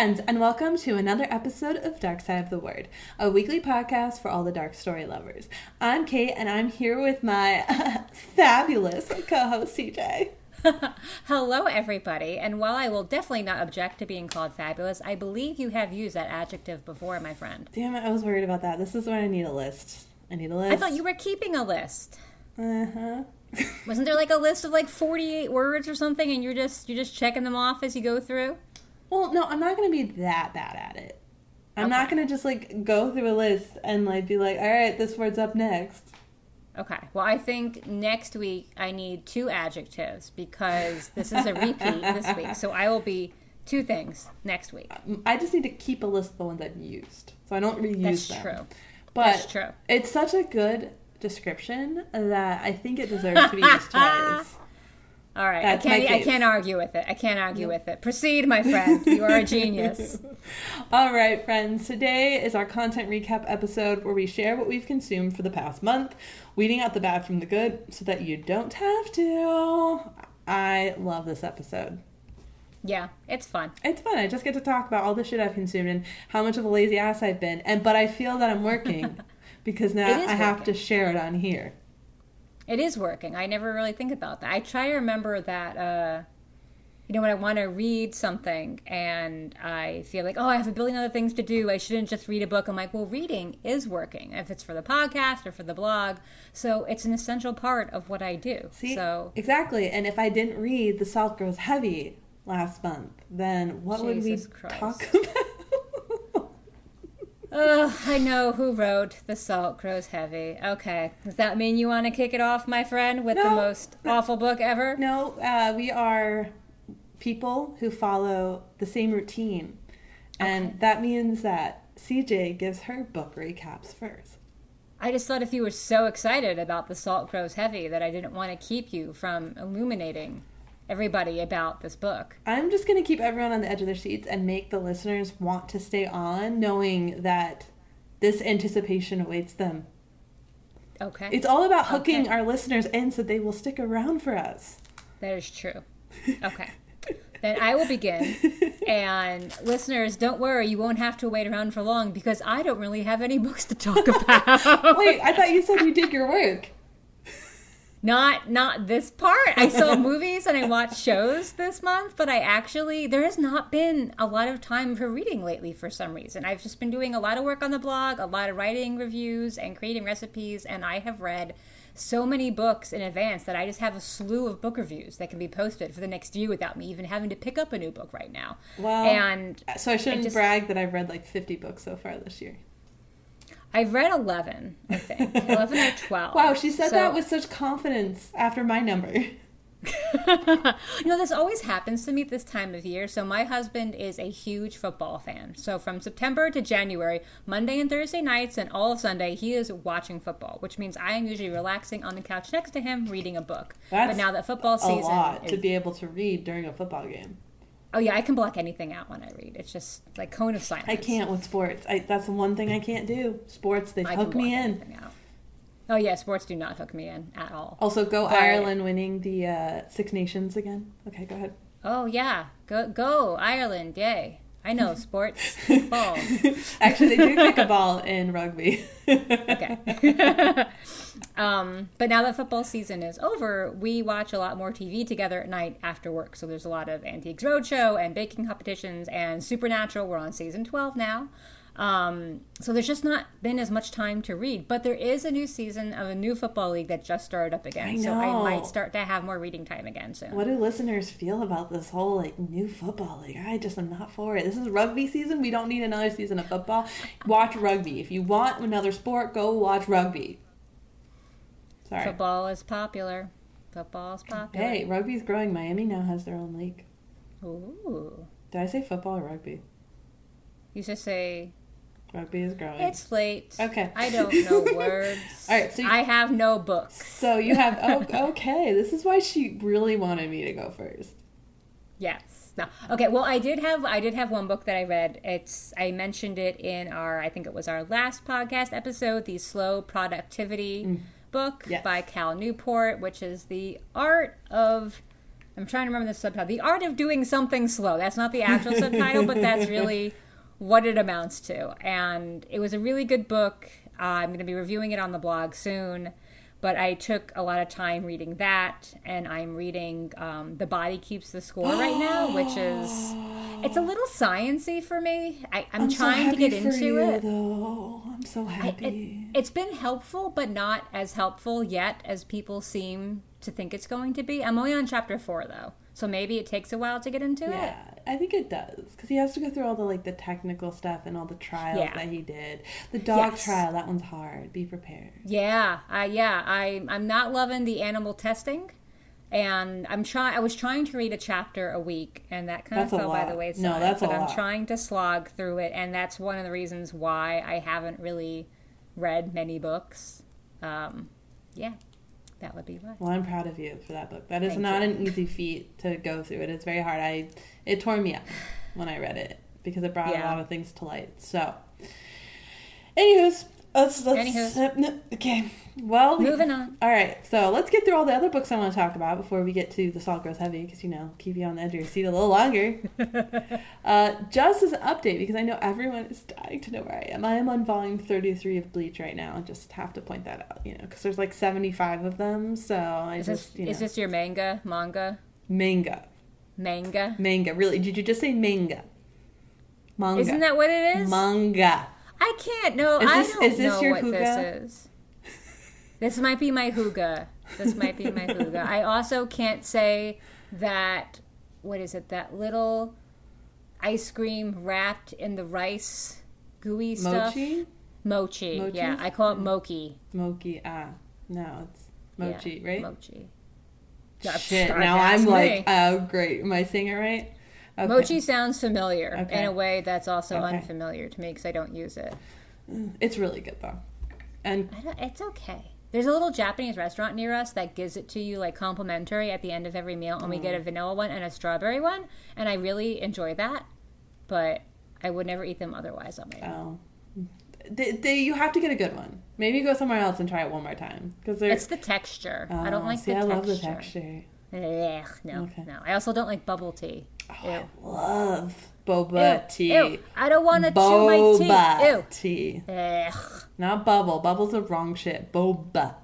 friends, and welcome to another episode of Dark Side of the Word, a weekly podcast for all the dark story lovers. I'm Kait, and I'm here with my fabulous co-host, CJ. Hello, everybody, and while I will definitely not object to being called fabulous, I believe you have used that adjective before, my friend. Damn it, I was worried about that. This is when I need a list. I thought you were keeping a list. Uh-huh. Wasn't there like a list of like 48 words or something, and you're just checking them off as you go through? Well, no, I'm not going to be that bad at it. I'm not going to just, like, go through a list and, like, be like, all right, this word's up next. Okay. Well, I think next week I need 2 adjectives because this is a repeat this week. So I will be 2 things next week. I just need to keep a list of the ones I've used, so I don't reuse them. That's true. But That's true. It's such a good description that I think it deserves to be used twice. All right, I can't argue with it. I can't argue with it. Proceed, my friend. You are a genius. All right, friends. Today is our content recap episode where we share what we've consumed for the past month, weeding out the bad from the good so that you don't have to. I love this episode. Yeah, it's fun. It's fun. I just get to talk about all the shit I've consumed and how much of a lazy ass I've been. But I feel that I'm working because now I have to share it on here. It is working. I never really think about that. I try to remember that, when I want to read something and I feel like, I have a billion other things to do. I shouldn't just read a book. I'm like, well, reading is working, if it's for the podcast or for the blog. So it's an essential part of what I do. See, exactly. And if I didn't read The Salt Grows Heavy last month, then what would we talk about? I know who wrote The Salt Grows Heavy. Okay. Does that mean you want to kick it off, my friend, with the most awful book ever? No, we are people who follow the same routine. And that means that CJ gives her book recaps first. I just thought if you were so excited about The Salt Grows Heavy that I didn't want to keep you from illuminating everybody about this book. I'm just going to keep everyone on the edge of their seats and make the listeners want to stay on, knowing that this anticipation awaits them. Okay. It's all about hooking our listeners in so they will stick around for us. That is true. Okay. Then I will begin. And listeners, don't worry, you won't have to wait around for long because I don't really have any books to talk about. Wait, I thought you said you did your work. Not this part. I saw movies and I watched shows this month, but there has not been a lot of time for reading lately for some reason. I've just been doing a lot of work on the blog, a lot of writing reviews and creating recipes, and I have read so many books in advance that I just have a slew of book reviews that can be posted for the next year without me even having to pick up a new book right now. Well, so I shouldn't brag that I've read like 50 books so far this year. I've read 11, I think. 11 or 12. Wow, she said that with such confidence after my number. This always happens to me this time of year. So my husband is a huge football fan. So from September to January, Monday and Thursday nights and all of Sunday, he is watching football, which means I am usually relaxing on the couch next to him reading a book. That's but now that football season a lot to be able to read during a football game. Oh, yeah, I can block anything out when I read. It's just like cone of silence. I can't with sports. That's the one thing I can't do. Sports, they hook me in. Oh, yeah, sports do not hook me in at all. Also, Ireland winning the Six Nations again. Okay, go ahead. Oh, yeah. Go Ireland, yay. I know, sports, ball. Actually, they do kick a ball in rugby. Okay. But now that football season is over, we watch a lot more TV together at night after work. So there's a lot of Antiques Roadshow and baking competitions and Supernatural. We're on season 12 now. So there's just not been as much time to read. But there is a new season of a new football league that just started up again. I know. So I might start to have more reading time again soon. What do listeners feel about this whole new football league? I just am not for it. This is rugby season. We don't need another season of football. Watch rugby. If you want another sport, go watch rugby. Sorry. Football is popular. Hey, rugby's growing. Miami now has their own league. Ooh. Did I say football or rugby? You should say... Rugby is growing. It's late. Okay. I don't know words. All right. So I have no books. So you have... okay. This is why she really wanted me to go first. Yes. No. Okay. Well, I did have one book that I read. I mentioned it in I think it was our last podcast episode, the Slow Productivity book by Cal Newport, which is the art of I'm trying to remember the subtitle. The Art of Doing Something Slow. That's not the actual subtitle, but that's really what it amounts to. And it was a really good book. I'm going to be reviewing it on the blog soon. But I took a lot of time reading that, and I'm reading The Body Keeps the Score right now, which is, it's a little sciencey for me. I'm trying to get into it. Though. I'm so happy. It's been helpful, but not as helpful yet as people seem to think it's going to be. I'm only on chapter 4, though, so maybe it takes a while to get into it. Yeah, I think it does, because he has to go through all the technical stuff and all the trials that he did. The dog trial, that one's hard. Be prepared. I'm not loving the animal testing, and I was trying to read a chapter a week, and that kind of fell by the wayside. No, that's but a lot. I'm trying to slog through it, and that's one of the reasons why I haven't really read many books. That would be why. Well, I'm proud of you for that book. That is not an easy feat to go through. It is very hard. It tore me up when I read it because it brought a lot of things to light. So, anywho's, let's okay. Well, moving on. All right, so let's get through all the other books I want to talk about before we get to The Salt Grows Heavy, because keep you on the edge of your seat a little longer. Just as an update, because I know everyone is dying to know where I am. I am on volume 33 of Bleach right now. I just have to point that out, because there's 75 of them. So is this your manga? Manga. Really? Did you just say manga? Manga. Isn't that what it is? Manga. I can't know. I don't know what this is. This might be my hygge. I also can't say that, what is it, that little ice cream wrapped in the rice gooey stuff? Mochi? Yeah, I call it mochi. Mochi, no, it's mochi, right? Mochi. Shit, now I'm oh, great. Am I saying it right? Okay. Mochi sounds familiar in a way that's also unfamiliar to me because I don't use it. It's really good, though. And it's okay. There's a little Japanese restaurant near us that gives it to you complimentary at the end of every meal, and we get a vanilla one and a strawberry one, and I really enjoy that, but I would never eat them otherwise on my own. You have to get a good one. Maybe go somewhere else and try it one more time. It's the texture. I don't like the texture. I love the texture. No. I also don't like bubble tea. I love boba tea. Ew. I don't want to chew my tea. Boba tea. Ugh. Not bubble. Bubble's the wrong shit. Boba.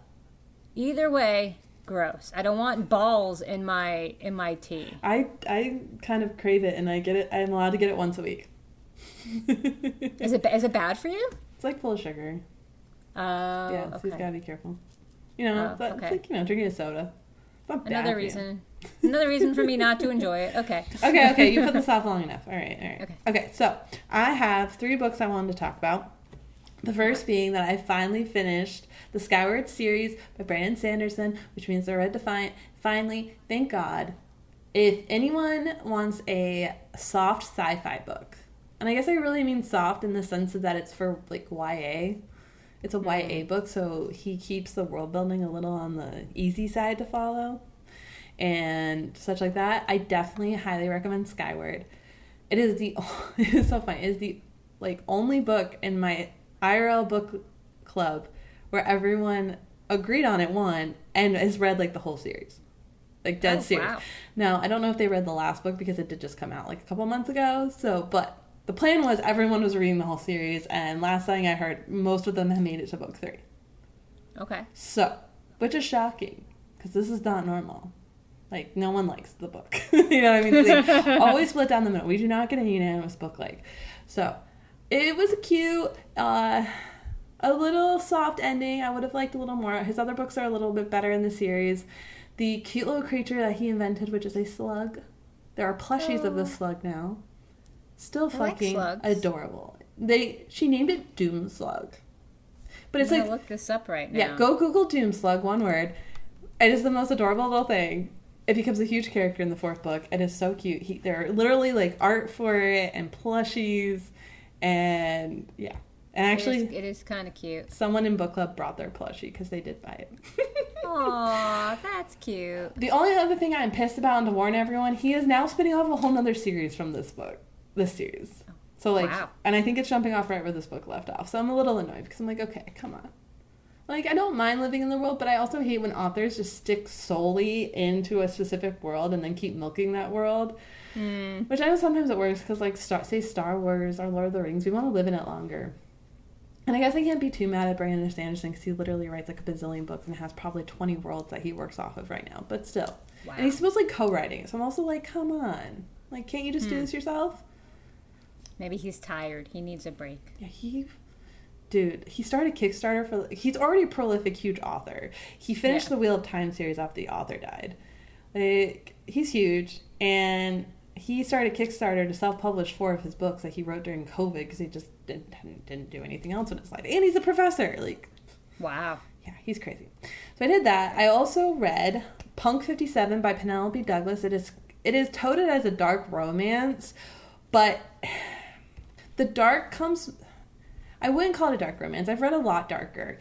Either way, gross. I don't want balls in my tea. I kind of crave it, and I get it. I'm allowed to get it once a week. Is it bad for you? It's full of sugar. Yeah, so you've got to be careful. It's like drinking a soda. Another reason for me not to enjoy it. Okay. You put this off long enough. All right. Okay. So I have 3 books I wanted to talk about. The first being that I finally finished the Skyward series by Brandon Sanderson, which means I read Defiant. Finally, thank God. If anyone wants a soft sci-fi book, and I guess I really mean soft in the sense of that it's for YA. It's a YA book, so he keeps the world building a little on the easy side to follow and such like that. I definitely highly recommend Skyward. It is so funny. It is the only book in my IRL book club where everyone agreed on it and has read the whole series. Dead serious. Wow. Now, I don't know if they read the last book because it did just come out a couple months ago. But the plan was everyone was reading the whole series, and last thing I heard, most of them have made it to book 3. Okay. So, which is shocking, because this is not normal. No one likes the book. You know what I mean? Always split down the middle. We do not get a unanimous book So, it was cute. A little soft ending. I would have liked a little more. His other books are a little bit better in the series. The cute little creature that he invented, which is a slug. There are plushies of the slug now. Still fucking adorable. She named it Doom Slug. But it's I'm gonna look this up right now. Yeah, go Google Doom Slug, one word. It is the most adorable little thing. It becomes a huge character in the 4th book. It is so cute. There are literally art for it and plushies and yeah. And actually, it is kind of cute. Someone in book club brought their plushie because they did buy it. Aw, that's cute. The only other thing I'm pissed about, and to warn everyone, he is now spinning off a whole nother series from this series. So wow. And I think it's jumping off right where this book left off. So I'm a little annoyed because I'm okay, come on. Like, I don't mind living in the world, but I also hate when authors just stick solely into a specific world and then keep milking that world. Which I know sometimes it works because, like, say Star Wars or Lord of the Rings, we want to live in it longer. And I guess I can't be too mad at Brandon Sanderson because he literally writes like a bazillion books and has probably 20 worlds that he works off of right now. But still. Wow. And he's supposed to, like, co-writing. So I'm also like, come on. Like, can't you just do this yourself? Maybe he's tired. He needs a break. Yeah, he started Kickstarter for... He's already a prolific, huge author. He finished the Wheel of Time series after the author died. Like, he's huge. And he started Kickstarter to self-publish 4 of his books that he wrote during COVID because he just didn't do anything else in his life. And he's a professor. Like, wow. Yeah, he's crazy. So I did that. I also read Punk 57 by Penelope Douglas. It is touted as a dark romance, but the dark comes... I wouldn't call it a dark romance. I've read a lot darker.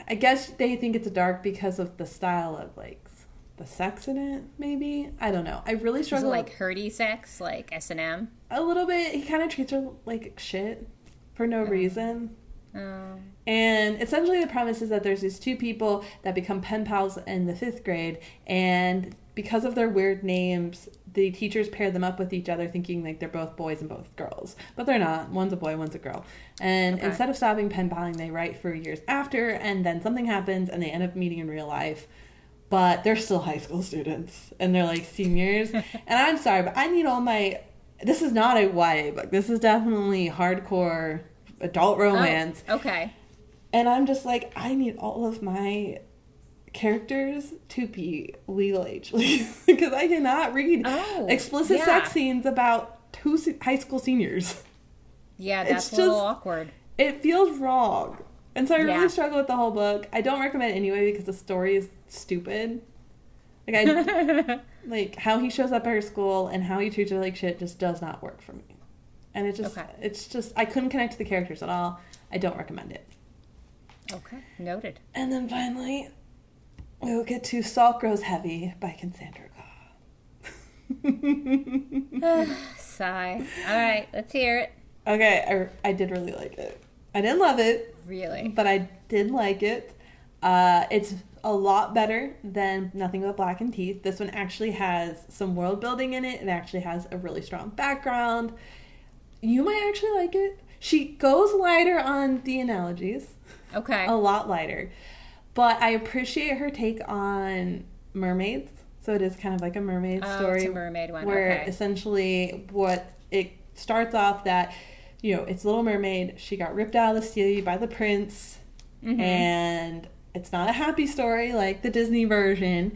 I guess they think it's a dark because of the style of, like, the sex in it, maybe? I don't know. I really struggle. Is it like hurdy sex, like S&M? A little bit. He kind of treats her like shit for no reason. Oh. And essentially the premise is that there's these 2 people that become pen pals in the 5th grade, and because of their weird names, the teachers pair them up with each other thinking like they're both boys and both girls. But they're not. One's a boy, one's a girl. And instead of stopping pen paling, they write for years after, and then something happens and they end up meeting in real life. But they're still high school students, and they're, like, seniors. And I'm sorry, but I need all my... This is not a YA book. This is definitely hardcore adult romance. Oh, okay. And I'm just like, I need all of my characters to be legal age. Because I cannot read explicit sex scenes about 2 high school seniors. Yeah, that's a little awkward. It feels wrong. And so I really struggle with the whole book. I don't recommend it anyway because the story is stupid. Like, like how he shows up at her school and how he treats her like shit just does not work for me. And it's just, I couldn't connect to the characters at all. I don't recommend it. Okay, noted. And then finally, we'll get to Salt Grows Heavy by Cassandra Khaw. Sigh. All right, let's hear it. Okay, I did really like it. I didn't love it. Really? But I did like it. It's a lot better than Nothing But Black and Teeth. This one actually has some world building in it. It actually has a really strong background. You might actually like it. She goes lighter on the analogies. Okay. A lot lighter. But I appreciate her take on mermaids. So it is kind of like a mermaid story. It's a mermaid one. Where essentially what it starts off that, you know, it's Little Mermaid. She got ripped out of the sea by the prince. Mm-hmm. And it's not a happy story like the Disney version.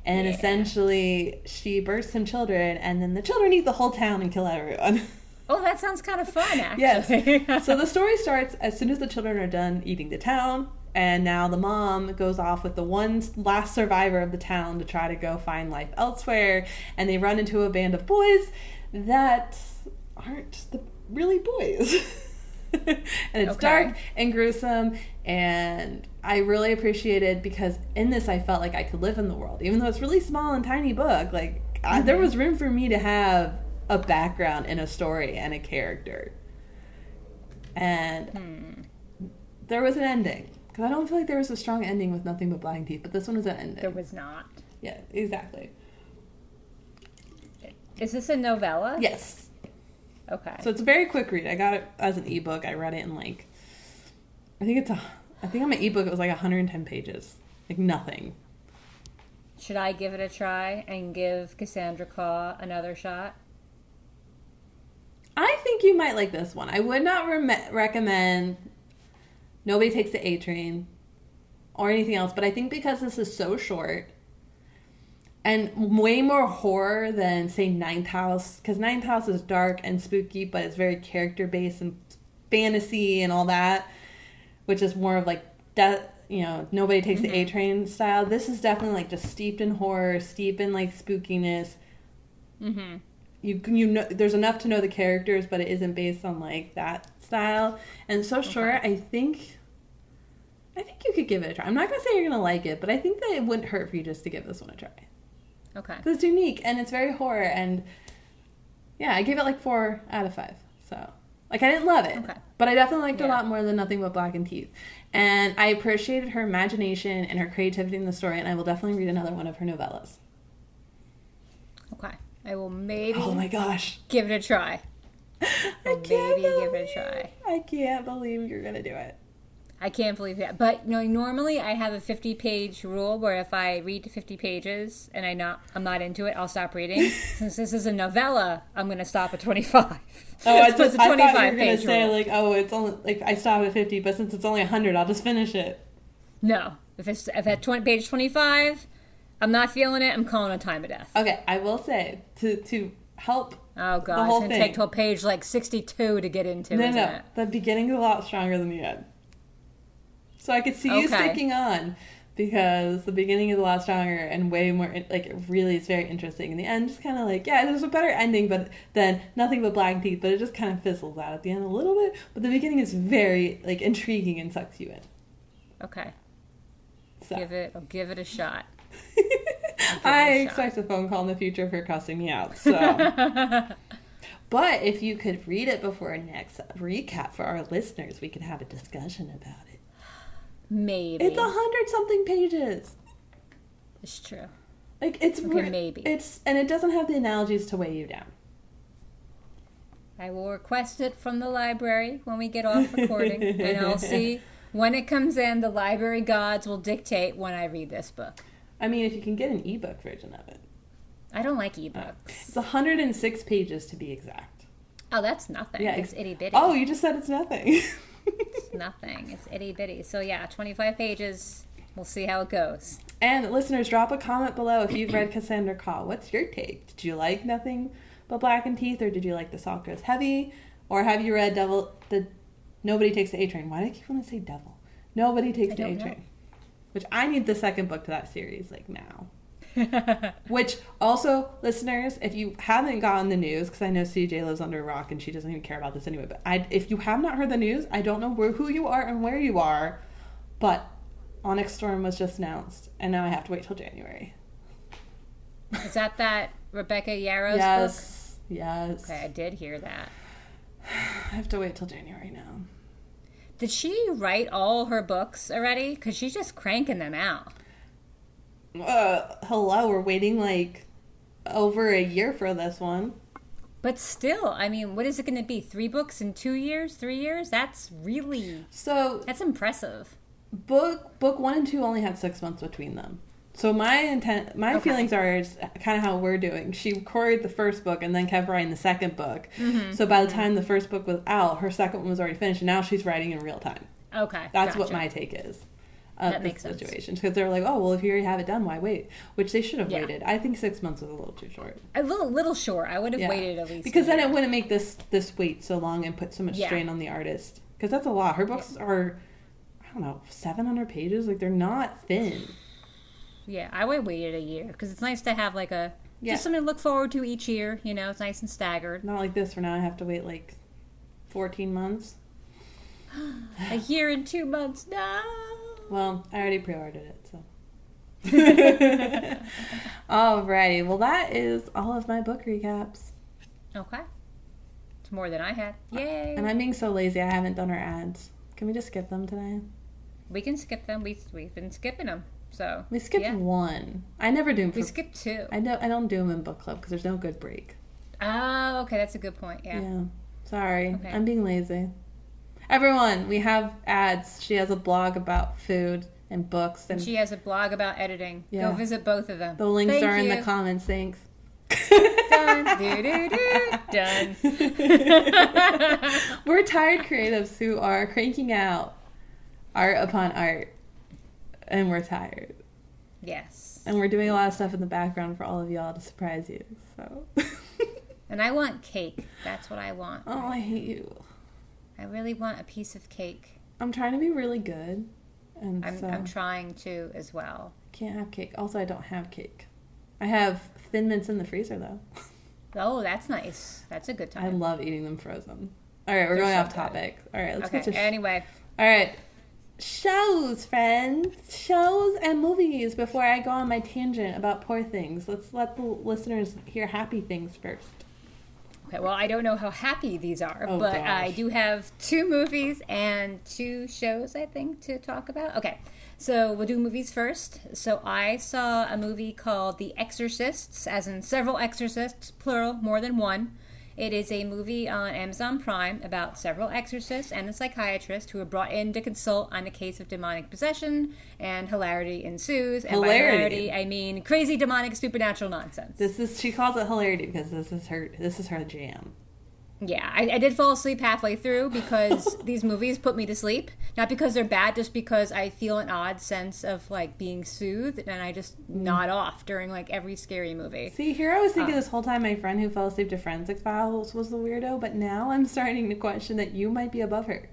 And essentially she births some children, and then the children eat the whole town and kill everyone. Oh, that sounds kind of fun, actually. Yes. So the story starts as soon as the children are done eating the town, and now the mom goes off with the one last survivor of the town to try to go find life elsewhere, and they run into a band of boys that aren't the really boys. And it's dark and gruesome, and I really appreciated, because in this I felt like I could live in the world, even though it's really small and tiny book. Like there was room for me to have a background in a story and a character, and there was an ending, because I don't feel like there was a strong ending with Nothing But Black and Teeth, but this one was an ending. There was not. Yeah, exactly. Is this a novella? Yes. Okay. So it's a very quick read. I got it as an ebook. I read it in like, I think on my ebook it was like 110 pages. Like nothing. Should I give it a try and give Cassandra Khaw another shot? I think you might like this one. I would not recommend Nobody Takes the A Train or anything else, but I think because this is so short and way more horror than, say, Ninth House, because Ninth House is dark and spooky, but it's very character-based and fantasy and all that, which is more of like, Nobody Takes the A Train style. This is definitely like just steeped in horror, steeped in like spookiness. Mm-hmm. You know, there's enough to know the characters, but it isn't based on like that style. And so short, I think you could give it a try. I'm not gonna say you're gonna like it, but I think that it wouldn't hurt for you just to give this one a try. Okay. Because it's unique and it's very horror, and yeah, I gave it like 4 out of 5. So Like, I didn't love it, but I definitely liked it a Yeah. lot more than Nothing But Black and Teeth. And I appreciated her imagination and her creativity in the story, and I will definitely read another one of her novellas. Okay. I will maybe Oh my gosh. give it a try. I Maybe give it a try. I can't believe you're going to do it. I can't believe that. But normally I have a 50-page rule where if I read to 50 pages and I'm not into it, I'll stop reading. Since this is a novella, I'm going to stop at 25. Oh, I So it's a thought you were 25 going to page say, rule. like, oh, it's only, like, I stop at 50, but since it's only 100, I'll just finish it. No. If at page 25, I'm not feeling it, I'm calling a time of death. Okay, I will say, to help Oh, the God. It's whole going to thing. take till page, 62 to get into, No, isn't no, it? the beginning is a lot stronger than the end. So I could see you Okay. sticking on, because the beginning is a lot stronger and way more, like, it really is very interesting. And the end just kind of like, yeah, there's a better ending but than Nothing But Black Teeth, but it just kind of fizzles out at the end a little bit. But the beginning is very, like, intriguing and sucks you in. Okay. So. I'll give it a shot. I expect a phone call in the future for cussing me out, so. But if you could read it before our next recap for our listeners, we could have a discussion about it. Maybe. It's 100-something pages. It's true. Like, it's Okay, maybe. And it doesn't have the analogies to weigh you down. I will request it from the library when we get off recording, and I'll see when it comes in. The library gods will dictate when I read this book. I mean, if you can get an ebook version of it. I don't like ebooks. It's 106 pages to be exact. Oh, that's nothing. Yeah, It's itty bitty. Oh, you just said it's nothing. It's nothing. It's itty bitty. So yeah, 25 pages. We'll see how it goes. And listeners, drop a comment below if you've read Cassandra Caw. What's your take? Did you like Nothing But Black and Teeth, or did you like The Salt Goes Heavy? Or have you read Nobody Takes the A Train? Why do I keep wanting to say Devil? Nobody Takes the A Train. Which I need the second book to that series, like, now. Which also, listeners, if you haven't gotten the news, because I know CJ lives under a rock and she doesn't even care about this anyway, but if you have not heard the news, I don't know who you are and where you are, but Onyx Storm was just announced, and now I have to wait till January. Is that Rebecca Yarrow's book? Yes. Okay, I did hear that. I have to wait till January now. Did she write all her books already? Because she's just cranking them out. Hello, we're waiting like over a year for this one. But still, I mean, what is it going to be? 3 books in 2 years? 3 years? That's impressive. Book 1 and 2 only had 6 months between them. So my feelings are kind of how we're doing. She recorded the first book and then kept writing the second book. Mm-hmm. So by the time the first book was out, her second one was already finished, and now she's writing in real time. Okay, That's what my take is. That makes sense. Because they're like, oh, well, if you already have it done, why wait? Which they should have waited. I think 6 months was a little too short. A little short. I would have waited at least. Because then it wouldn't make this wait so long and put so much strain on the artist. Because that's a lot. Her books are, I don't know, 700 pages. Like, they're not thin. Yeah, I would have waited a year. Because it's nice to have like just something to look forward to each year. You know, it's nice and staggered. Not like this, where now I have to wait like 14 months. A year and 2 months. No. Well, I already pre-ordered it, so. Alrighty, well, that is all of my book recaps. Okay. It's more than I had. Yay. And I'm being so lazy, I haven't done our ads. Can we just skip them today? We can skip them. We've been skipping them. So we skipped one. I never do them. We skipped 2. I don't do them in book club because there's no good break. Oh, okay, that's a good point. Yeah. Sorry, okay. I'm being lazy. Everyone, we have ads. She has a blog about food and books, and she has a blog about editing. Go visit both of them. The links are in the comments. Thanks. Done. Done. We're tired creatives who are cranking out art upon art, and we're tired. Yes. And we're doing a lot of stuff in the background for all of y'all to surprise you. So. And I want cake. That's what I want. Oh, I hate you. I really want a piece of cake. I'm trying to be really good. And I'm trying to as well. Can't have cake. Also, I don't have cake. I have Thin Mints in the freezer, though. Oh, that's nice. That's a good time. I love eating them frozen. All right, we're going off topic. All right, let's get to... Anyway. All right. Shows, friends. Shows and movies before I go on my tangent about poor things. Let's let the listeners hear happy things first. Okay, well, I don't know how happy these are, Oh, but gosh. I do have 2 movies and 2 shows, I think, to talk about. Okay, so we'll do movies first. So I saw a movie called The Exorcists, as in several exorcists, plural, more than one. It is a movie on Amazon Prime about several exorcists and a psychiatrist who are brought in to consult on a case of demonic possession, and hilarity ensues. And by hilarity, I mean crazy, demonic, supernatural nonsense. She calls it hilarity because this is her jam. Yeah, I did fall asleep halfway through because these movies put me to sleep. Not because they're bad, just because I feel an odd sense of, like, being soothed, and I just nod off during, like, every scary movie. See, here I was thinking this whole time my friend who fell asleep to Forensic Files was the weirdo, but now I'm starting to question that you might be above her.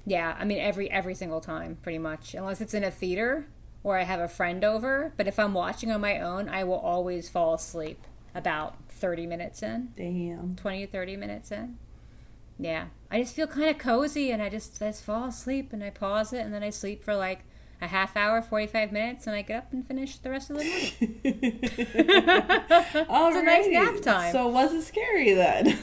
Yeah, I mean, every single time, pretty much. Unless it's in a theater or I have a friend over. But if I'm watching on my own, I will always fall asleep about 30 minutes in. Damn. 20 to 30 minutes in. Yeah. I just feel kind of cozy, and I just fall asleep, and I pause it, and then I sleep for like a half hour, 45 minutes, and I get up and finish the rest of the movie. It's a nice nap time. So was it scary then?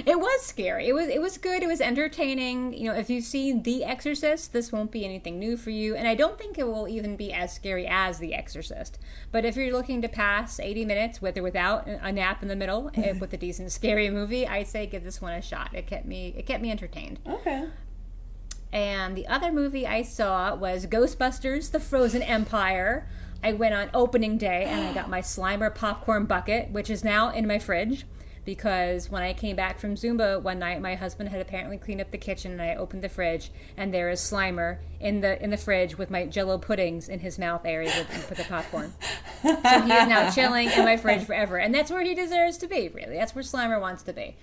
It was scary. It was good. It was entertaining. You know, if you've seen The Exorcist, this won't be anything new for you. And I don't think it will even be as scary as The Exorcist. But if you're looking to pass 80 minutes with or without a nap in the middle with a decent scary movie, I'd say give this one a shot. It kept me entertained. Okay. And the other movie I saw was Ghostbusters: The Frozen Empire. I went on opening day and I got my Slimer popcorn bucket, which is now in my fridge. Because when I came back from Zumba one night, my husband had apparently cleaned up the kitchen, and I opened the fridge, and there is Slimer in the fridge with my Jell-O puddings in his mouth area where he put the popcorn. So he is now chilling in my fridge forever, and that's where he deserves to be. Really, that's where Slimer wants to be.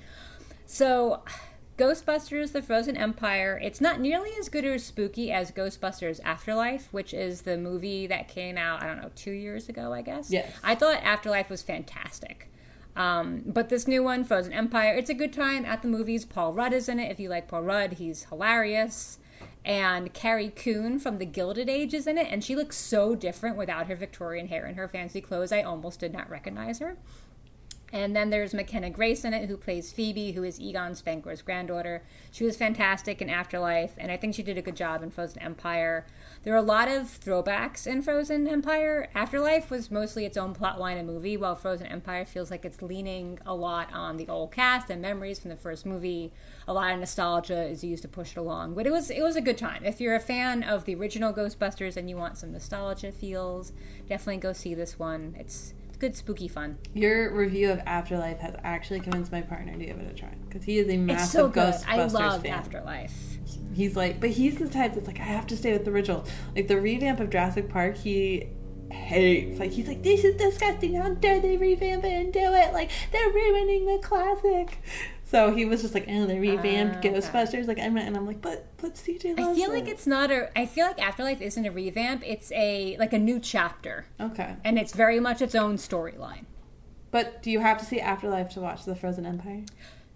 So, Ghostbusters: The Frozen Empire. It's not nearly as good or spooky as Ghostbusters: Afterlife, which is the movie that came out 2 years ago, I guess. Yes. I thought Afterlife was fantastic. But this new one, Frozen Empire, it's a good time at the movies. Paul Rudd is in it. If you like Paul Rudd, he's hilarious. And Carrie Coon from The Gilded Age is in it, and she looks so different without her Victorian hair and her fancy clothes. I almost did not recognize her. And then there's McKenna Grace in it, who plays Phoebe, who is Egon Spengler's granddaughter. She was fantastic in Afterlife, and I think she did a good job in Frozen Empire. There are a lot of throwbacks in Frozen Empire. Afterlife was mostly its own plotline and movie, while Frozen Empire feels like it's leaning a lot on the old cast and memories from the first movie. A lot of nostalgia is used to push it along. But it was a good time. If you're a fan of the original Ghostbusters and you want some nostalgia feels, definitely go see this one. It's good spooky fun. Your review of Afterlife has actually convinced my partner to give it a try, because he is a massive it's so good. Ghostbusters I love fan. Afterlife. He's the type that's like, I have to stay with the original. Like the revamp of Jurassic Park, he hates. Like, he's like, this is disgusting. How dare they revamp it and do it? Like, they're ruining the classic. So he was just like, oh, they revamped Ghostbusters. Like, and I'm like, but CJ loves I feel it. like it's not I feel like Afterlife isn't a revamp. It's a new chapter. Okay. And it's very much its own storyline. But do you have to see Afterlife to watch The Frozen Empire?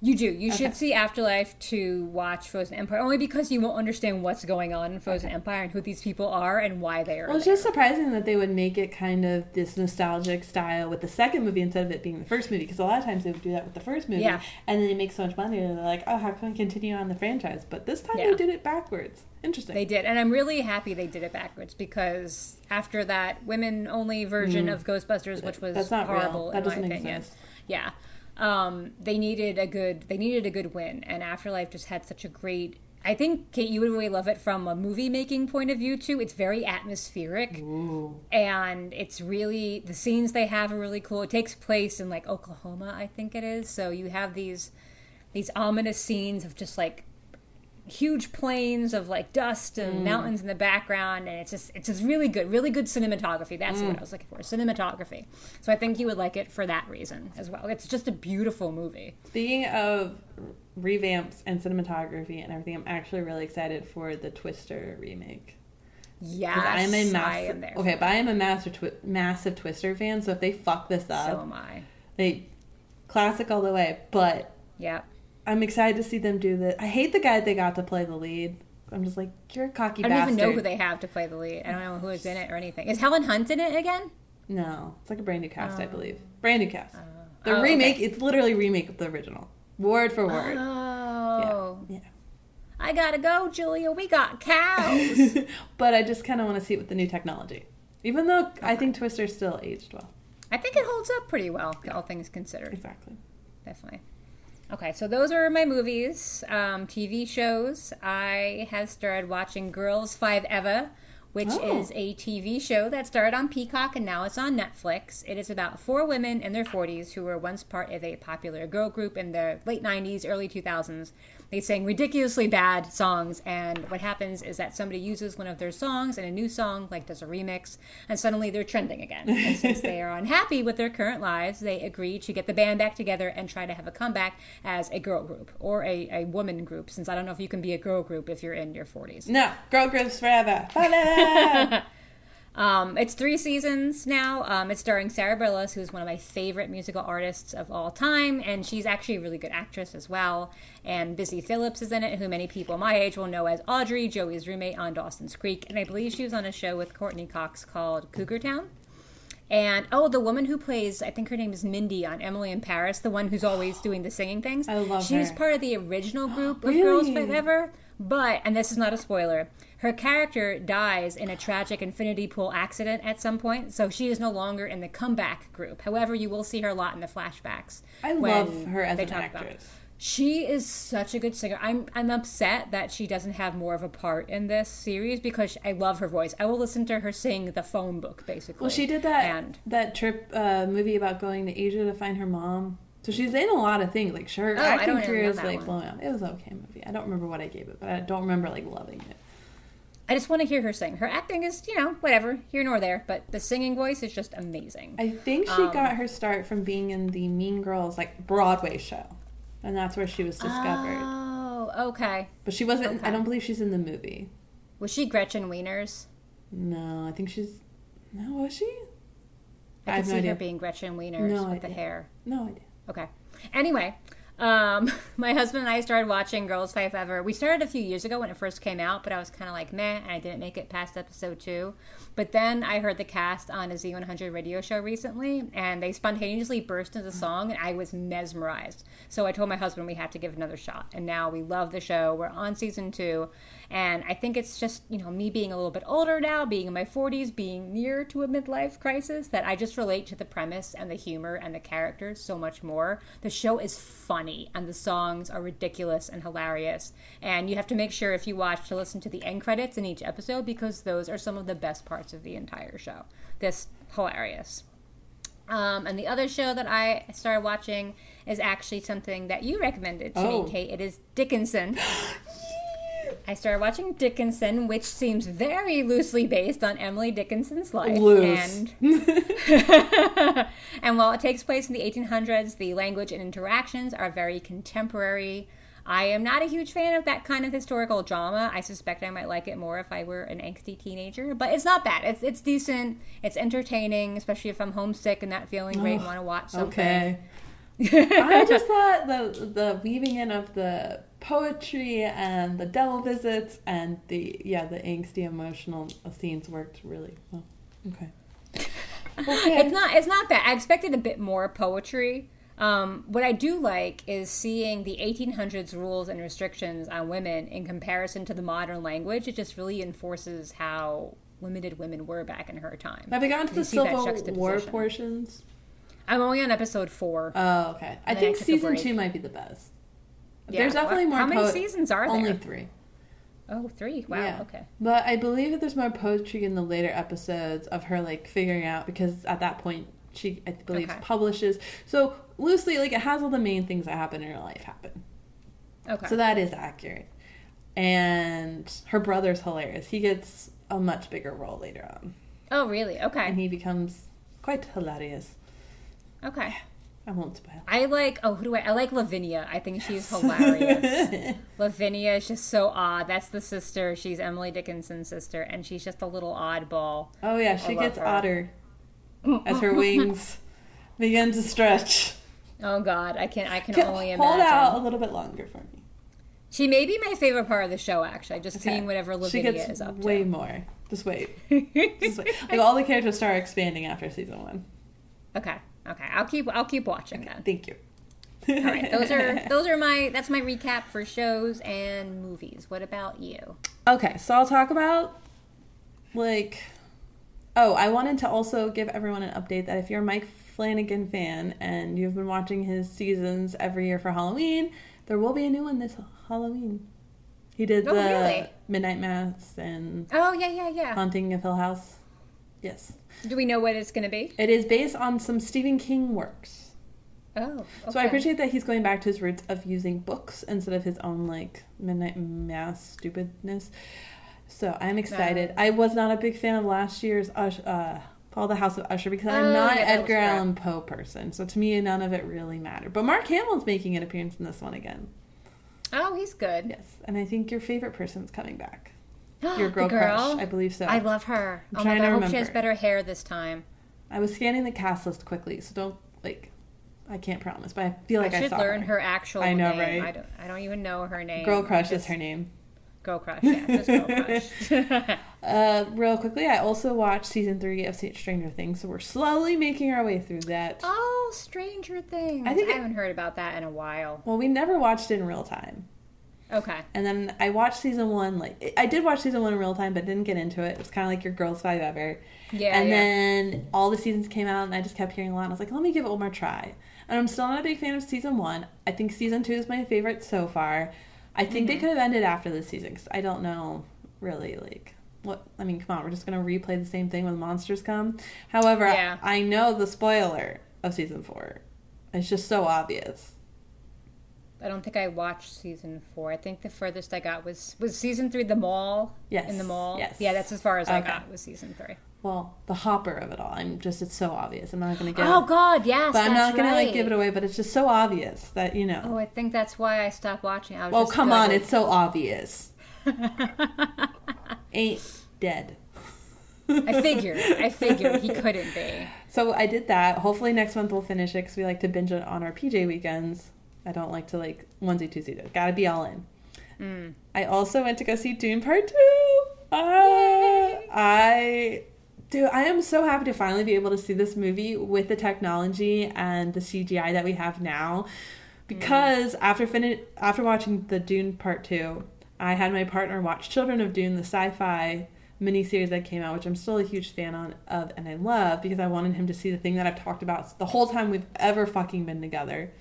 You do. You should see Afterlife to watch Frozen Empire, only because you won't understand what's going on in Frozen Empire and who these people are and why they are Well, it's just surprising that they would make it kind of this nostalgic style with the second movie instead of it being the first movie, because a lot of times they would do that with the first movie, and then they make so much money and they're like, oh, how can we continue on the franchise? But this time they did it backwards. Interesting. They did, and I'm really happy they did it backwards, because after that women-only version of Ghostbusters, which was horrible in my opinion, exist. Yeah. They needed a good win, and Afterlife just had such a great. I think, Kate, you would really love it from a movie making point of view too. It's very atmospheric. Ooh. And it's really, the scenes they have are really cool. It takes place in like Oklahoma, I think it is. So you have these ominous scenes of just like huge plains of like dust and mountains in the background, and it's just really good cinematography. That's what I was looking for, cinematography. So I think you would like it for that reason as well. It's just a beautiful movie. Speaking of revamps and cinematography and everything, I'm actually really excited for the Twister remake. Yes, I am there. Okay, but I am a massive Twister fan, so if they fuck this up, So am I. They classic all the way, but yeah. I'm excited to see them do this. I hate the guy they got to play the lead. I'm just like, you're a cocky bastard. I don't even know who they have to play the lead. I don't know who is in it or anything. Is Helen Hunt in it again? No. It's like a brand new cast, I believe. Brand new cast. The remake, it's literally remake of the original. Word for word. Oh. Yeah. I gotta go, Julia. We got cows. But I just kind of want to see it with the new technology. Even though I think Twister still aged well. I think it holds up pretty well, all things considered. Exactly. Definitely. Okay, so those are my movies. TV shows. I have started watching Girls 5 Eva, which is a TV show that started on Peacock and now it's on Netflix. It is about 4 women in their 40s who were once part of a popular girl group in the late 90s, early 2000s. They sang ridiculously bad songs, and what happens is that somebody uses one of their songs in a new song, like does a remix, and suddenly they're trending again. And since they are unhappy with their current lives, they agree to get the band back together and try to have a comeback as a girl group, or a woman group, since I don't know if you can be a girl group if you're in your 40s. No, girl groups forever. It's 3 seasons now. It's starring Sarah Bareilles, who's one of my favorite musical artists of all time, and she's actually a really good actress as well. And Busy Phillips is in it, who many people my age will know as Audrey, Joey's roommate on Dawson's Creek, and I believe she was on a show with Courtney Cox called Cougar Town. And, the woman who plays, I think her name is Mindy on Emily in Paris, the one who's always doing the singing things. I love She her. was part of the original group of Really? Girls Five Ever, but, and this is not a spoiler, her character dies in a tragic infinity pool accident at some point, so she is no longer in the comeback group. However, you will see her a lot in the flashbacks. I love her as an actress. She is such a good singer. I'm upset that she doesn't have more of a part in this series because I love her voice. I will listen to her sing The Phone Book, basically. Well, she did that trip movie about going to Asia to find her mom. So she's in a lot of things. Like, her acting career is like blowing up. It was an okay movie. I don't remember what I gave it, but I don't remember like loving it. I just want to hear her sing. Her acting is, whatever, here nor there, but the singing voice is just amazing. I think she got her start from being in the Mean Girls like Broadway show. And that's where she was discovered. Oh, okay. But she wasn't, I don't believe she's in the movie. Was she Gretchen Wieners? No, I think no, was she? I can see her being Gretchen Wieners with the hair. No idea. Okay. Anyway, my husband and I started watching Girls Five Ever. We started a few years ago when it first came out, but I was kind of like, meh, and I didn't make it past episode 2. But then I heard the cast on a Z100 radio show recently, and they spontaneously burst into song, and I was mesmerized. So I told my husband we had to give it another shot, and now we love the show. We're on season 2, and I think it's just, me being a little bit older now, being in my 40s, being near to a midlife crisis, that I just relate to the premise and the humor and the characters so much more. The show is funny, and the songs are ridiculous and hilarious, and you have to make sure if you watch to listen to the end credits in each episode, because those are some of the best parts of the entire show. This hilarious. And the other show that I started watching is actually something that you recommended to me, Kate. It is Dickinson. I started watching Dickinson, which seems very loosely based on Emily Dickinson's life. And while it takes place in the 1800s, the language and interactions are very contemporary. I am not a huge fan of that kind of historical drama. I suspect I might like it more if I were an angsty teenager, but it's not bad. It's decent. It's entertaining, especially if I'm homesick and not feeling great and want to watch something. Okay. I just thought the weaving in of the poetry and the devil visits and the angsty emotional scenes worked really well. Okay. It's not bad. I expected a bit more poetry. What I do like is seeing the 1800s rules and restrictions on women in comparison to the modern language. It just really enforces how limited women were back in her time. Have we gotten to the Civil War portions? I'm only on episode 4. Oh, okay. I think season 2 might be the best. Yeah. There's definitely more. How many seasons are there? Only 3. Oh, 3. Wow. Yeah. Okay. But I believe that there's more poetry in the later episodes of her like figuring out, because at that point she, I believe, publishes. So loosely, like, it has all the main things that happen in her life happen. Okay. So that is accurate. And her brother's hilarious. He gets a much bigger role later on. Oh, really? Okay. And he becomes quite hilarious. Okay. I won't spoil. I like Lavinia. I think she's hilarious. Lavinia is just so odd. That's the sister. She's Emily Dickinson's sister, and she's just a little oddball. Oh yeah, she gets odder as her wings begin to stretch. Oh God, I can only imagine. Hold out a little bit longer for me. She may be my favorite part of the show, actually. Just seeing whatever Lavinia is up to. Way more. Just wait. Like all the characters start expanding after season 1. Okay. Okay, I'll keep watching then. Thank you. All right, that's my recap for shows and movies. What about you? Okay, so I'll talk about I wanted to also give everyone an update that if you're a Mike Flanagan fan and you've been watching his seasons every year for Halloween, there will be a new one this Halloween. He did the Midnight Mass and Haunting of Hill House. Yes. Do we know what it's going to be? It is based on some Stephen King works. Oh, okay. So I appreciate that he's going back to his roots of using books instead of his own Midnight Mass stupidness. So I'm excited. I was not a big fan of last year's Paul the House of Usher because I'm not an Edgar Allan Poe person. So to me, none of it really mattered. But Mark Hamill's making an appearance in this one again. Oh, he's good. Yes, and I think your favorite person's coming back. Your girl crush, I believe so. I love her. I hope she has better hair this time. I was scanning the cast list quickly, so don't I can't promise, but I feel like I should learn her actual name. I know, name. right? I don't even know her name. Girl crush is her name. Girl crush, yeah, just girl crush. Real quickly, I also watched season 3 of Stranger Things, so we're slowly making our way through that. Oh, Stranger Things! I haven't heard about that in a while. Well, we never watched it in real time. Okay. And then I watched season 1, I did watch season 1 in real time, but didn't get into it. It was kind of like your Girls 5 ever. Yeah. And then all the seasons came out, and I just kept hearing a lot, and I was like, let me give it one more try. And I'm still not a big fan of season 1. I think season 2 is my favorite so far. I think they could have ended after this season, because I don't know really, what... I mean, come on, we're just going to replay the same thing when monsters come. However, I know the spoiler of season 4. It's just so obvious. I don't think I watched season 4. I think the furthest I got was season 3, the mall. Yes. In the mall. Yes. Yeah, that's as far as I got was season 3. Well, the hopper of it all. It's so obvious. I'm not going to give Oh, God, yes, but I'm not going to, give it away, but it's just so obvious that, Oh, I think that's why I stopped watching. Come on, it's so obvious. Ain't dead. I figured he couldn't be. So I did that. Hopefully next month we'll finish it, because we like to binge it on our PJ weekends. I don't like to, onesie, twosie. Gotta be all in. I also went to go see Dune Part 2. I am so happy to finally be able to see this movie with the technology and the CGI that we have now. Because after watching the Dune Part 2, I had my partner watch Children of Dune, the sci-fi miniseries that came out, which I'm still a huge fan of and I love, because I wanted him to see the thing that I've talked about the whole time we've ever fucking been together.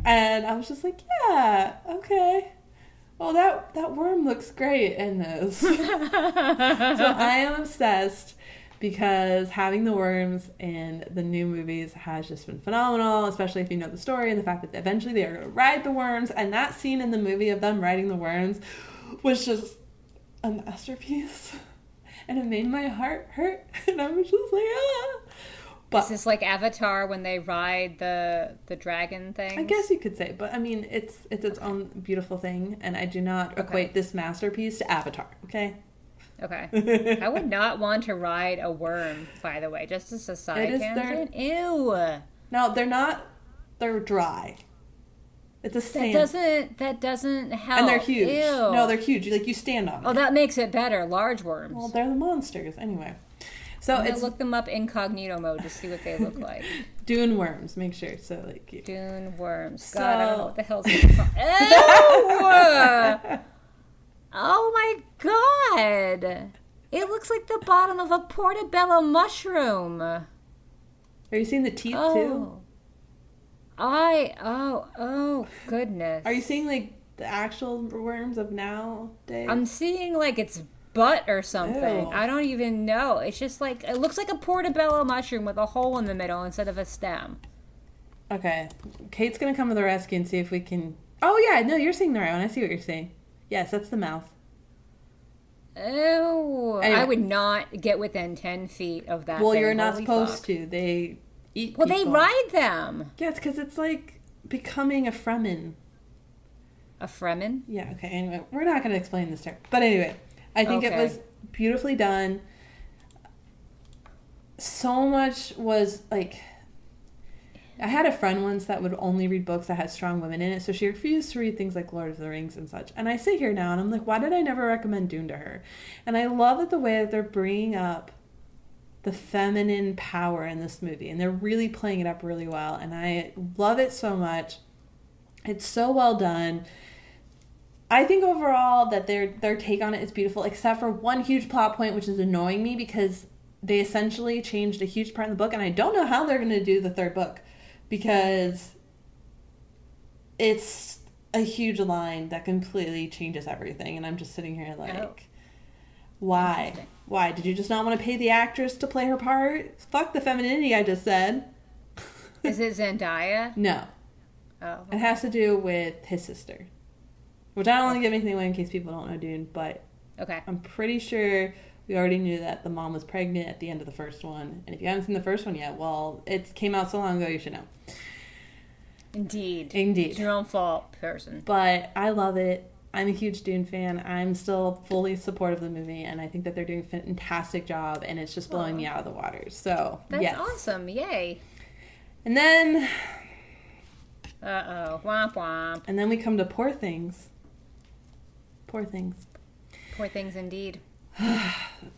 And I was just like, yeah, okay. Well, that worm looks great in this. So I am obsessed, because having the worms in the new movies has just been phenomenal, especially if you know the story and the fact that eventually they are going to ride the worms. And that scene in the movie of them riding the worms was just a masterpiece. And it made my heart hurt. And I was just like, ah. But is this like Avatar when they ride the dragon thing? I guess you could say, but I mean, it's its own beautiful thing, and I do not equate this masterpiece to Avatar, okay? Okay. I would not want to ride a worm, by the way, just as a side tangent. Ew. No, they're not. They're dry. It's a sand. That doesn't help. And they're huge. Ew. No, they're huge. You stand on them. Oh, that makes it better. Large worms. Well, they're the monsters, anyway. So I'm gonna look them up incognito mode to see what they look like. Dune worms, make sure. So Dune worms. God, I don't know what the hell's it called. Ew! Oh my God! It looks like the bottom of a portobello mushroom. Are you seeing the teeth too? Oh goodness. Are you seeing the actual worms of nowadays? I'm seeing it's butt or something. Ew. I don't even know. It's just it looks like a portobello mushroom with a hole in the middle instead of a stem. Okay. Kate's gonna come to the rescue and see if we can... Oh yeah, no, you're seeing the right one. I see what you're saying. Yes, that's the mouth. Ew. Anyway. I would not get within 10 feet of that Well, thing. you're not supposed to. They eat people. They ride them. Yeah, it's because it's becoming a Fremen. A Fremen? Yeah, okay. Anyway, we're not going to explain this term. But anyway, I think it was beautifully done. So much was I had a friend once that would only read books that had strong women in it, so she refused to read things like Lord of the Rings and such. And I sit here now and I'm like, why did I never recommend Dune to her? And I love that the way that they're bringing up the feminine power in this movie, and they're really playing it up really well, and I love it so much. It's so well done. I think overall that their take on it is beautiful, except for one huge plot point, which is annoying me because they essentially changed a huge part in the book, and I don't know how they're going to do the third book because it's a huge line that completely changes everything, and I'm just sitting here like, why? Why? Did you just not want to pay the actress to play her part? Fuck the femininity I just said. Is it Zendaya? No. Oh. Okay. It has to do with his sister. Which I don't want to give anything away in case people don't know Dune, but okay. I'm pretty sure we already knew that the mom was pregnant at the end of the first one. And if you haven't seen the first one yet, well, it came out so long ago, you should know. Indeed. It's your own fault, person. But I love it. I'm a huge Dune fan. I'm still fully supportive of the movie, and I think that they're doing a fantastic job, and it's just blowing me out of the water. So, that's awesome. Yay. And then... Uh-oh. Womp womp. And then we come to Poor Things. Poor Things. Poor Things indeed.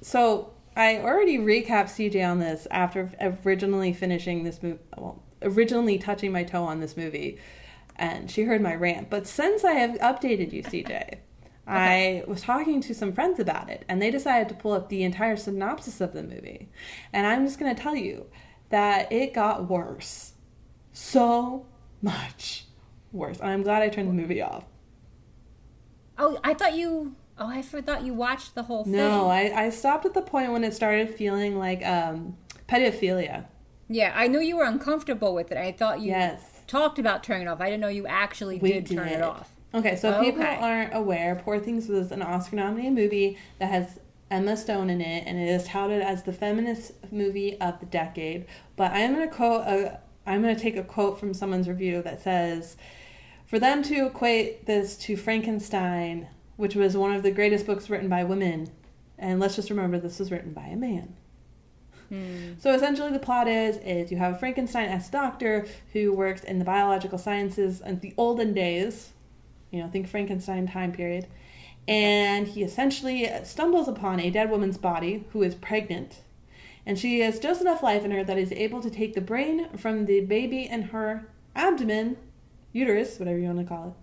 So, I already recapped CJ on this after originally finishing this movie, well, originally touching my toe on this movie, and she heard my rant. But since I have updated you, CJ, okay. I was talking to some friends about it, and they decided to pull up the entire synopsis of the movie. And I'm just going to tell you that it got worse. So much worse. And I'm glad I turned the movie off. Oh, I thought you watched the whole thing. No, I stopped at the point when it started feeling like pedophilia. Yeah, I knew you were uncomfortable with it. I thought you talked about turning it off. I didn't know you actually did turn it off. Okay, so if people aren't aware, Poor Things was an Oscar-nominated movie that has Emma Stone in it, and it is touted as the feminist movie of the decade. But I'm going to take a quote from someone's review that says, for them to equate this to Frankenstein, which was one of the greatest books written by women, and let's just remember this was written by a man. So essentially the plot is you have a Frankenstein-esque doctor who works in the biological sciences in the olden days, think Frankenstein time period, and he essentially stumbles upon a dead woman's body who is pregnant, and she has just enough life in her that is able to take the brain from the baby in her abdomen, uterus, whatever you want to call it,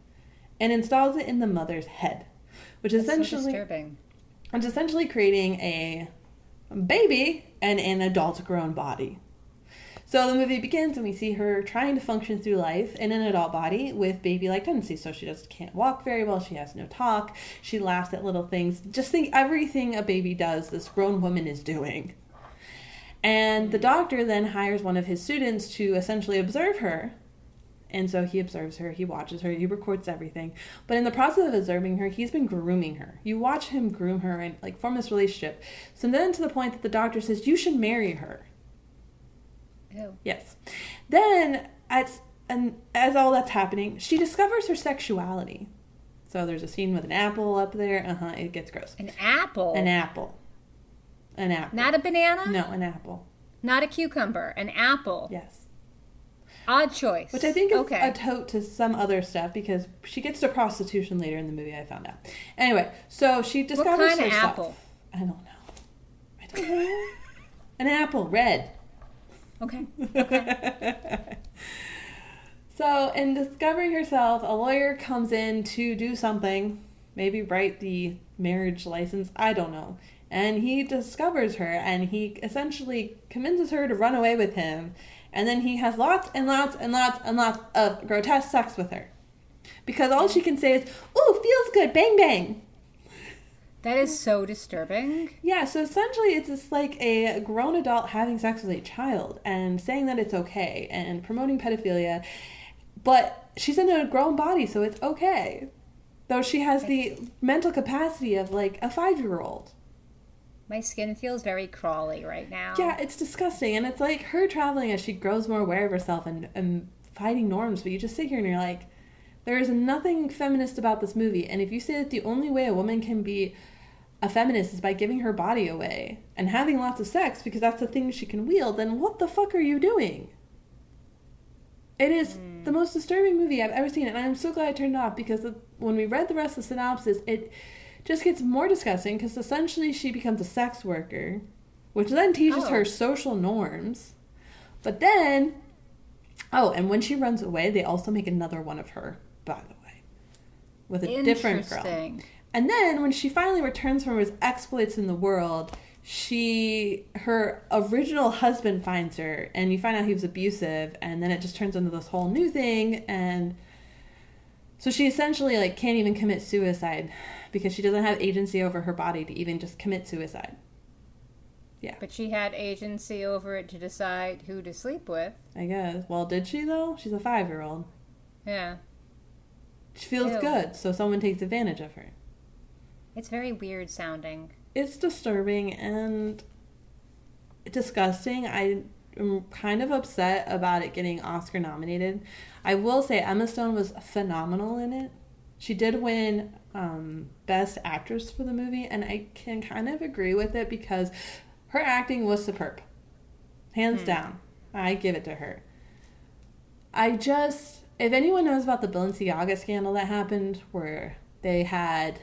and installs it in the mother's head, which is essentially so disturbing. It's essentially creating a baby and an adult grown body. So the movie begins and we see her trying to function through life in an adult body with baby-like tendencies. So she just can't walk very well. She has no talk. She laughs at little things. Just think everything a baby does, this grown woman is doing. And the doctor then hires one of his students to essentially observe her. And so he observes her, he watches her, he records everything. But in the process of observing her, he's been grooming her. You watch him groom her and form this relationship. So then to the point that the doctor says, you should marry her. Ew. Yes. Then, as all that's happening, she discovers her sexuality. So there's a scene with an apple up there. It gets gross. An apple? An apple. An apple. Not a banana? No, an apple. Not a cucumber. An apple. Yes. Odd choice. Which I think is a tote to some other stuff because she gets to prostitution later in the movie, I found out. Anyway, so she discovers herself. What kind herself. of apple? I don't know. An apple, red. Okay. So, in discovering herself, a lawyer comes in to do something, maybe write the marriage license, I don't know. And he discovers her, and he essentially convinces her to run away with him. And then he has lots and lots and lots and lots of grotesque sex with her. Because all she can say is, ooh, feels good, bang, bang. That is so disturbing. Yeah, so essentially it's just like a grown adult having sex with a child and saying that it's okay and promoting pedophilia. But she's in a grown body, so it's okay. Though she has the mental capacity of a 5-year-old. My skin feels very crawly right now. Yeah, it's disgusting. And it's like her traveling as she grows more aware of herself and fighting norms. But you just sit here and you're like, there is nothing feminist about this movie. And if you say that the only way a woman can be a feminist is by giving her body away and having lots of sex because that's the thing she can wield, then what the fuck are you doing? It is the most disturbing movie I've ever seen. And I'm so glad I turned it off because when we read the rest of the synopsis, it just gets more disgusting because essentially she becomes a sex worker which then teaches her social norms. But then, and when she runs away, they also make another one of her, by the way, with a different girl. And then when she finally returns from her exploits in the world, her original husband finds her, and you find out he was abusive, and then it just turns into this whole new thing. And so she essentially like can't even commit suicide because she doesn't have agency over her body to even just commit suicide. Yeah. But she had agency over it to decide who to sleep with. I guess. Well, did she though? She's a 5-year-old. Yeah. She feels good, so someone takes advantage of her. It's very weird sounding. It's disturbing and disgusting. I am kind of upset about it getting Oscar nominated. I will say Emma Stone was phenomenal in it. She did win Best Actress for the movie, and I can kind of agree with it because her acting was superb. Hands down. I give it to her. If anyone knows about the Balenciaga scandal that happened where they had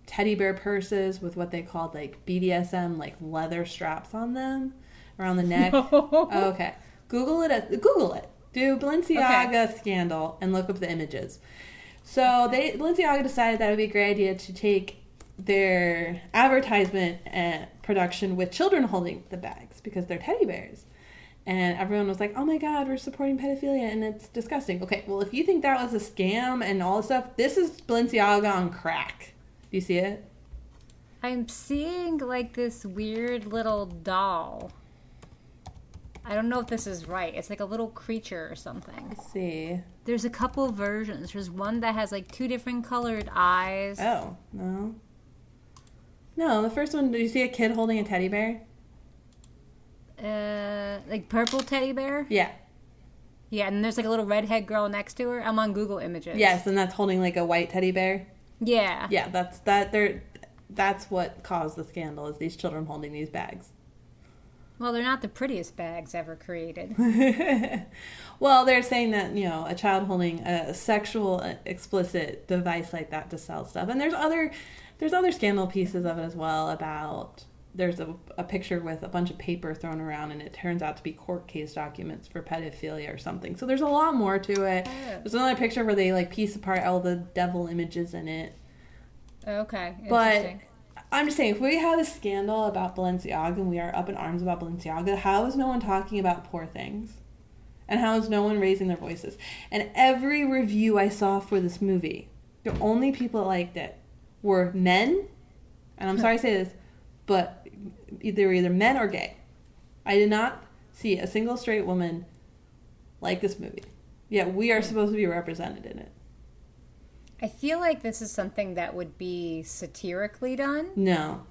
teddy bear purses with what they called like BDSM, like leather straps on them around the neck. Okay. Google it. Do Balenciaga scandal and look up the images. So Balenciaga decided that it would be a great idea to take their advertisement and production with children holding the bags because they're teddy bears. And everyone was like, oh my God, we're supporting pedophilia and it's disgusting. Okay, well, if you think that was a scam and all this stuff, this is Balenciaga on crack. Do you see it? I'm seeing like this weird little doll. I don't know if this is right. It's like a little creature or something. Let's see. There's a couple versions. There's one that has like 2 different colored eyes. Oh, no. No, the first one, do you see a kid holding a teddy bear? Like purple teddy bear? Yeah. Yeah, and there's like a little redhead girl next to her. I'm on Google Images. Yes, and that's holding like a white teddy bear. Yeah. Yeah, that's what caused the scandal, is these children holding these bags. Well, they're not the prettiest bags ever created. Well, they're saying that, a child holding a sexual explicit device like that to sell stuff. And there's other scandal pieces of it as well about there's a picture with a bunch of paper thrown around and it turns out to be court case documents for pedophilia or something. So there's a lot more to it. Oh. There's another picture where they like piece apart all the devil images in it. Okay. But I'm just saying, if we had a scandal about Balenciaga and we are up in arms about Balenciaga, how is no one talking about Poor Things? And how is no one raising their voices? And every review I saw for this movie, the only people that liked it were men, and I'm sorry to say this, but they were either men or gay. I did not see a single straight woman like this movie. Yet we are supposed to be represented in it. I feel like this is something that would be satirically done. No.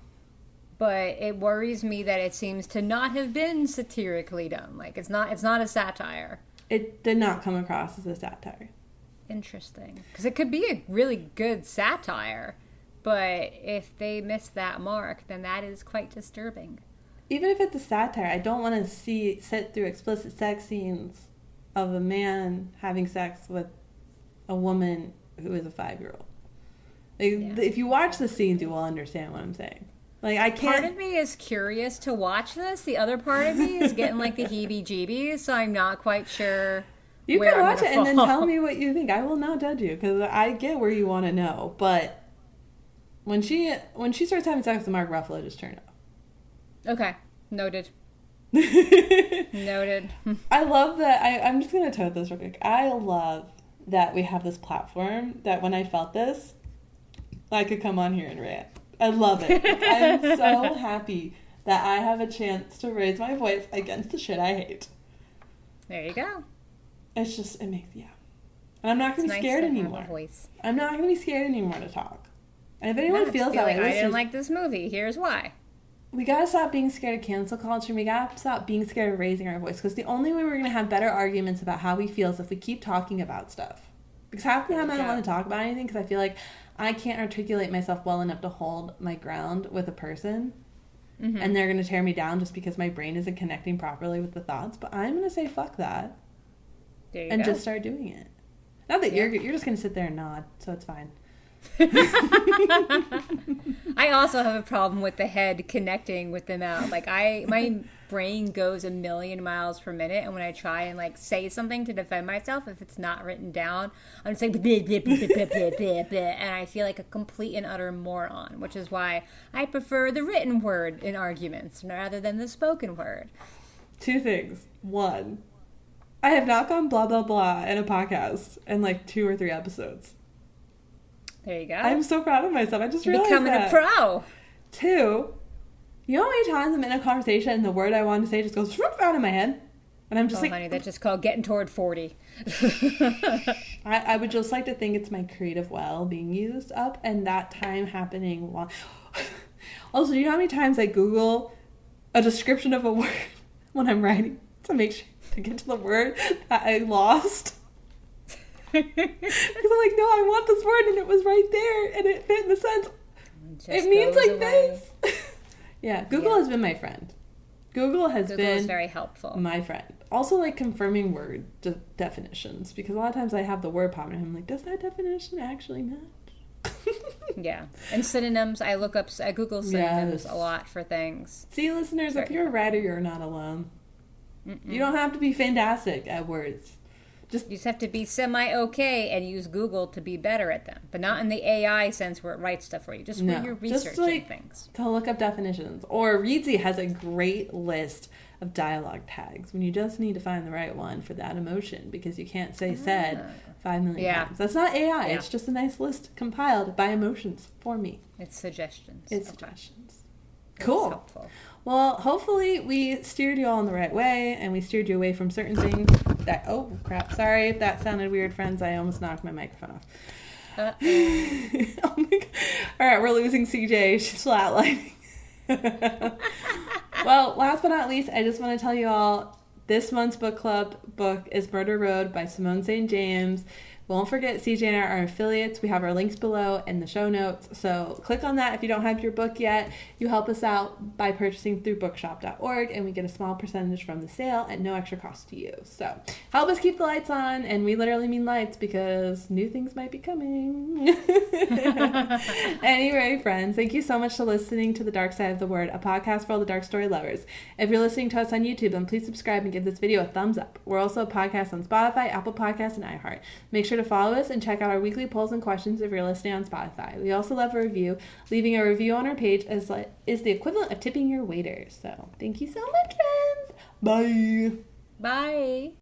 But it worries me that it seems to not have been satirically done. Like, it's not a satire. It did not come across as a satire. Interesting. Because it could be a really good satire. But if they miss that mark, then that is quite disturbing. Even if it's a satire, I don't want to sit through explicit sex scenes of a man having sex with a woman who is a 5-year-old. If you watch the scenes, you will understand what I'm saying. Like, I can't. Part of me is curious to watch this. The other part of me is getting like the heebie-jeebies, so I'm not quite sure. You can watch it and then tell me what you think. I will not judge you because I get where you want to know. But when she starts having sex with Mark Ruffalo, just turn it off. Okay, noted. Noted. I love that. I'm just gonna tote this real quick. I love that we have this platform that when I felt this, I could come on here and rant. I love it. I'm so happy that I have a chance to raise my voice against the shit I hate. There you go. It's just, it makes, yeah. And I'm not going to be scared anymore. I'm not going to be scared anymore to talk. And if anyone feels that way, I didn't like this movie, here's why. We got to stop being scared of cancel culture. We got to stop being scared of raising our voice. Because the only way we're going to have better arguments about how we feel is if we keep talking about stuff. Because half the time I don't want to talk about anything because I feel like I can't articulate myself well enough to hold my ground with a person. Mm-hmm. And they're going to tear me down just because my brain isn't connecting properly with the thoughts. But I'm going to say fuck that. There you go. Just start doing it. Not that you're just going to sit there and nod, so it's fine. I also have a problem with the head connecting with the mouth. Like my brain goes a million miles per minute, and when I try and like say something to defend myself, if it's not written down, I'm just like bleh, bleh, bleh, bleh, bleh, bleh, bleh, and I feel like a complete and utter moron, which is why I prefer the written word in arguments rather than the spoken word. Two things. One, I have not gone blah blah blah in a podcast in like 2 or 3 episodes. There you go. I'm so proud of myself. I just realized becoming that. a pro. 2, you know how many times I'm in a conversation and the word I want to say just goes whoop out of my head? And I'm just like... honey, that's just called getting toward 40. I would just like to think it's my creative well being used up and that time happening while... Also, do you know how many times I Google a description of a word when I'm writing to make sure to get to the word that I lost? Because I'm like, no, I want this word and it was right there and it fit in the sense. It means like away. This. Yeah, Google has been my friend. Google has been very helpful. My friend. Also, like confirming word definitions, because a lot of times I have the word pop and I'm like, does that definition actually match? Yeah, and synonyms. I Google synonyms a lot for things. See, listeners, if you're a writer, you're not alone. You don't have to be fantastic at words. You just have to be semi-okay and use Google to be better at them. But not in the AI sense where it writes stuff for you. Just when you're researching things. To look up definitions. Or Reedsy has a great list of dialogue tags when you just need to find the right one for that emotion, because you can't say said 5 million times. That's not AI. It's just a nice list compiled by emotions for me. It's suggestions. Cool. Helpful. Well, hopefully we steered you all in the right way, and we steered you away from certain things that... Oh, crap. Sorry if that sounded weird, friends. I almost knocked my microphone off. Oh my God. All right, we're losing CJ. She's flatlining. Well, last but not least, I just want to tell you all, this month's book club book is Murder Road by Simone St. James. Won't forget, CJ and I are affiliates. We have our links below in the show notes. So click on that if you don't have your book yet. You help us out by purchasing through bookshop.org, and we get a small percentage from the sale at no extra cost to you. So help us keep the lights on, and we literally mean lights because new things might be coming. Anyway, friends, thank you so much for listening to The Dark Side of the Word, a podcast for all the dark story lovers. If you're listening to us on YouTube, then please subscribe and give this video a thumbs up. We're also a podcast on Spotify, Apple Podcasts, and iHeart. Make sure to follow us and check out our weekly polls and questions if you're listening on Spotify. We also love a review. Leaving a review on our page is the equivalent of tipping your waiter. So thank you so much, friends. Bye. Bye.